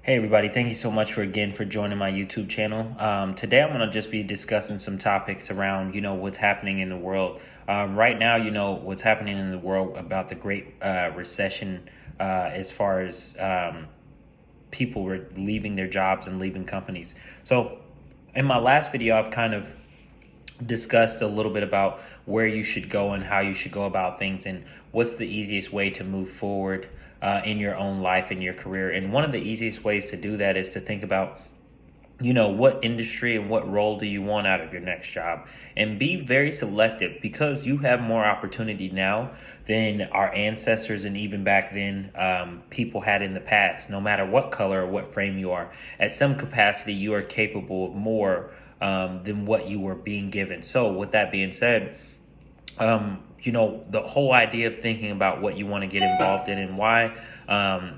Hey everybody, thank you so much for joining my YouTube channel. Today I'm going to just be discussing some topics around, what's happening in the world. Right now, what's happening in the world about the Great Recession as far as people were leaving their jobs and leaving companies. So in my last video, I've kind of discussed a little bit about where you should go and how you should go about things and what's the easiest way to move forward in your own life and your career. And one of the easiest ways to do that is to think about what industry and what role do you want out of your next job, and be very selective, because you have more opportunity now than our ancestors and even back then people had in the past. No matter what color or what frame you are, at some capacity you are capable of more than what you were being given. So with that being said, the whole idea of thinking about what you want to get involved in and why.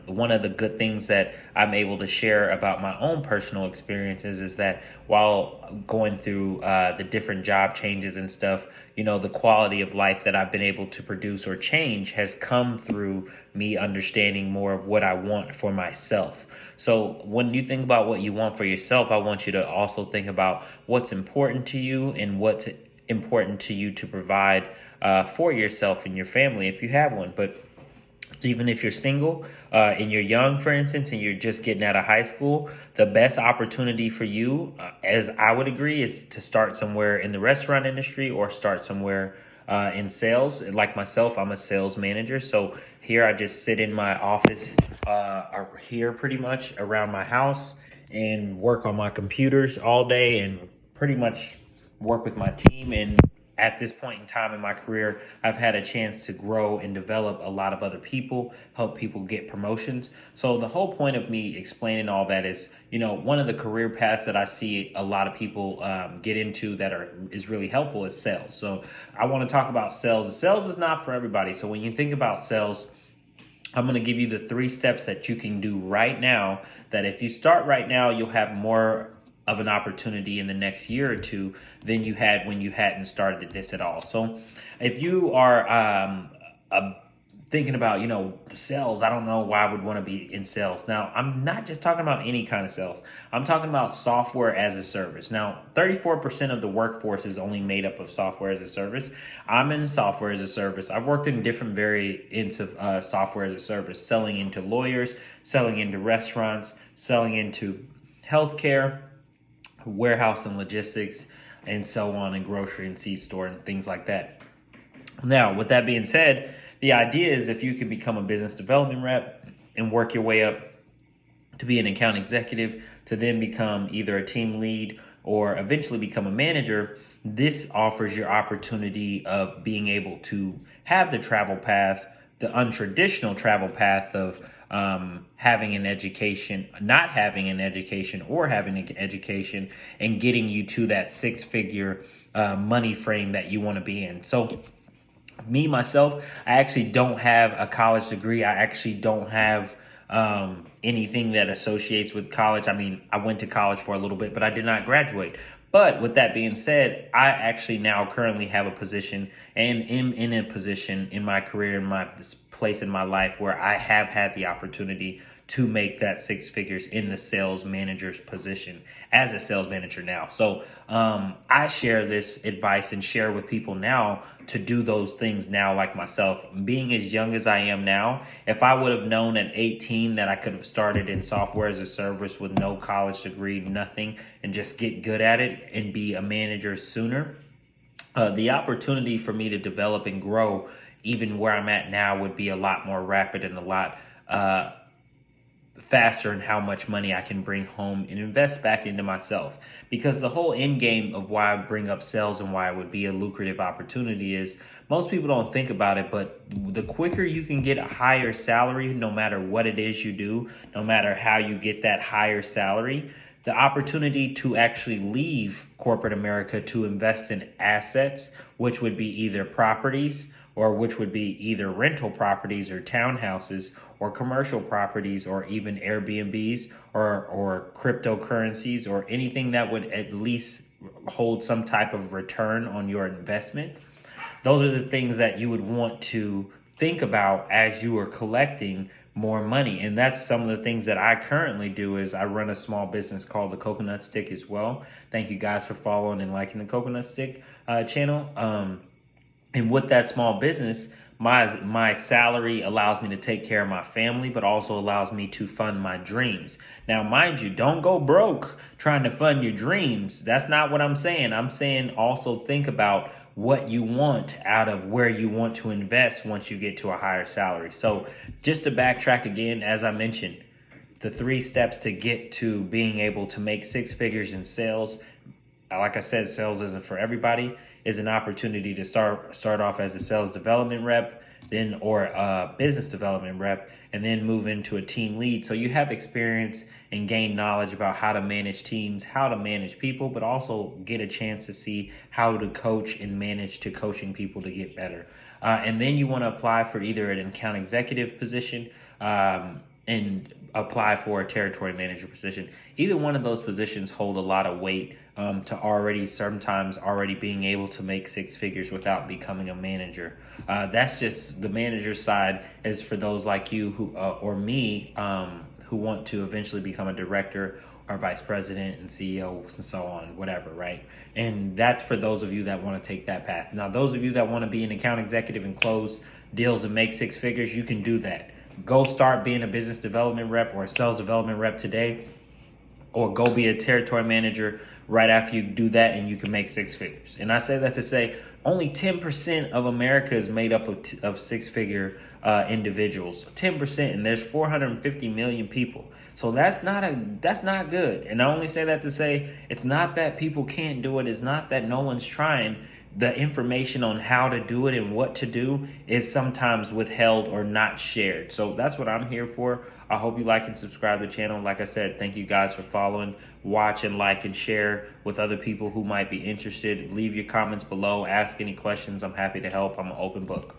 One of the good things that I'm able to share about my own personal experiences is that while going through the different job changes and stuff, the quality of life that I've been able to produce or change has come through me understanding more of what I want for myself. So when you think about what you want for yourself, I want you to also think about what's important to you and what's important to you to provide for yourself and your family if you have one. But even if you're single and you're young, for instance, and you're just getting out of high school, the best opportunity for you, as I would agree, is to start somewhere in the restaurant industry or start somewhere in sales. Like myself, I'm a sales manager. So here I just sit in my office here pretty much around my house and work on my computers all day and pretty much work with my team. And at this point in time in my career, I've had a chance to grow and develop a lot of other people, help people get promotions. So the whole point of me explaining all that is, one of the career paths that I see a lot of people get into is really helpful is sales. So I want to talk about sales. Sales is not for everybody. So when you think about sales, I'm going to give you the 3 steps that you can do right now, that if you start right now, you'll have more of an opportunity in the next year or two than you had when you hadn't started this at all. So if you are thinking about, sales, I don't know why I would want to be in sales. Now, I'm not just talking about any kind of sales. I'm talking about software as a service. Now, 34% of the workforce is only made up of software as a service. I'm in software as a service. I've worked in different variants of software as a service, selling into lawyers, selling into restaurants, selling into healthcare, warehouse and logistics, and so on, and grocery and C-store and things like that. Now, with that being said, the idea is if you can become a business development rep and work your way up to be an account executive, to then become either a team lead or eventually become a manager, this offers your opportunity of being able to have the travel path, the untraditional travel path of having an education, not having an education, or having an education, and getting you to that 6-figure money frame that you want to be in. So me, myself, I actually don't have a college degree. I actually don't have anything that associates with college. I mean, I went to college for a little bit, but I did not graduate. But with that being said, I actually now currently have a position and am in a position in my career, in my place in my life, where I have had the opportunity to make that 6 figures in the sales manager's position as a sales manager now. So I share this advice and share with people now to do those things now, like myself. Being as young as I am now, if I would have known at 18 that I could have started in software as a service with no college degree, nothing, and just get good at it and be a manager sooner, the opportunity for me to develop and grow even where I'm at now would be a lot more rapid and a lot faster in how much money I can bring home and invest back into myself. Because the whole end game of why I bring up sales and why it would be a lucrative opportunity is most people don't think about it, but the quicker you can get a higher salary, no matter what it is you do, no matter how you get that higher salary, the opportunity to actually leave corporate America to invest in assets, which would be either properties, or which would be either rental properties or townhouses or commercial properties or even Airbnbs or cryptocurrencies or anything that would at least hold some type of return on your investment. Those are the things that you would want to think about as you are collecting more money. And that's some of the things that I currently do. Is I run a small business called the Coconut Stick as well. Thank you guys for following and liking the Coconut Stick channel. And with that small business, my salary allows me to take care of my family, but also allows me to fund my dreams. Now, mind you, don't go broke trying to fund your dreams. That's not what I'm saying. I'm saying also think about what you want out of where you want to invest once you get to a higher salary. So just to backtrack again, as I mentioned, the 3 steps to get to being able to make 6 figures in sales. Like I said, sales isn't for everybody. Is an opportunity to start off as a sales development rep, then or a business development rep, and then move into a team lead. So you have experience and gain knowledge about how to manage teams, how to manage people, but also get a chance to see how to coach and manage to coaching people to get better. And then you want to apply for either an account executive position and apply for a territory manager position. Either one of those positions hold a lot of weight to sometimes already being able to make 6 figures without becoming a manager. That's just the manager side. Is for those like you who or me who want to eventually become a director or vice president and CEO and so on, whatever, right? And that's for those of you that want to take that path. Now, those of you that want to be an account executive and close deals and make 6 figures, you can do that. Go start being a business development rep or a sales development rep today, or go be a territory manager right after you do that, and you can make 6 figures. And I say that to say only 10% of America is made up of 6-figure individuals. 10%, and there's 450 million people. So that's not good. And I only say that to say it's not that people can't do it. It's not that no one's trying. The information on how to do it and what to do is sometimes withheld or not shared. So that's what I'm here for. I hope you like and subscribe to the channel. Like I said, thank you guys for following, watch, and like and share with other people who might be interested. Leave your comments below. Ask any questions. I'm happy to help. I'm an open book.